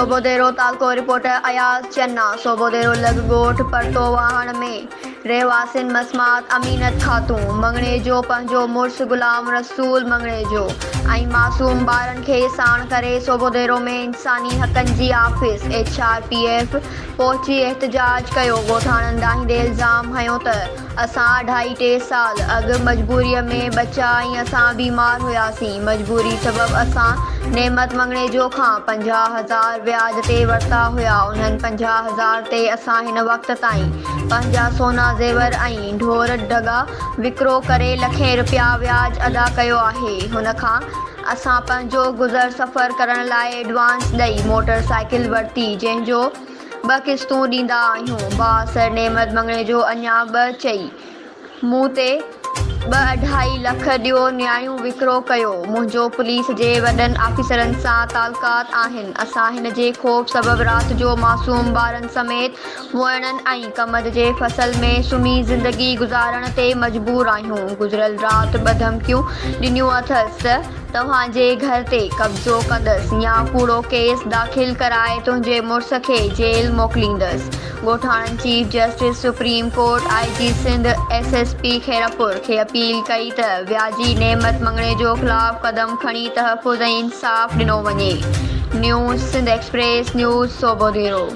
सोबोदेरो तालको reporter Ayaz चन्ना। सोबोदेरो लगोट परतो वाहन में रहवासिन मसमात अमीनत खातून मंगणे जो पंहिंजो मुड़ुस गुलाम रसूल मंगणे जो ऐं मासूम ॿारनि खे साण करे सोबोदेरो में इंसानी हक़नि जी ऑफिस HRPF पहुची एहतजाज कयो। ॻोठाणनि दाहींदे इल्ज़ाम हयो त असां 2.5-3 साल अॻु मजबूरीअ में बचा ऐं असां बीमार हुयासीं। मजबूरी सबबि असां नेमत मंगणे जो खां 50,000 व्याज ते वरिता हुया। उन्हनि 50,000 ते असां हिन वक़्त ताईं पंहिंजा सोना ज़ेवर ऐं ढोर ढगा विकिरो करे लखें रुपया व्याज अदा कयो आहे। हुन खां असां पंहिंजो गुज़र सफ़र करण लाइ एडवांस ॾेई मोटरसाइकिल वरिती जंहिंजो 2 क़िस्तूं ॾींदा आहियूं। बासर नेमत मंगणे जो अञा 2 चई मूं ते 2.5 लख ॾियो न्याणियूं विकिरो कयो। मुंहिंजो पुलिस जे वॾनि ऑफिसरनि सां तालुकात आहिनि। असां हिन जे ख़ौफ़ सबबि राति जो मासूम ॿारनि समेत वणनि ऐं कमद जे फसल में सुम्ही ज़िंदगी गुज़ारण ते मजबूर आहियूं। गुज़िरियल राति 2 धमकियूं ॾिनियूं अथसि त तव्हांजे घर ते कब्ज़ो कंदसि या कूड़ो केस दाख़िल कराए तुंहिंजे मुड़ुस खे जेल मोकिलींदसि। ॻोठाणनि chief justice supreme court IG सिंध SSP खेरपुर खे अपील कई त व्याजी नेमत मंगणे जो ख़िलाफ़ क़दम खणी तहफ़्फ़ुज़ ऐं इंसाफ़ ॾिनो वञे। News Sindh express news सोबोदेरो।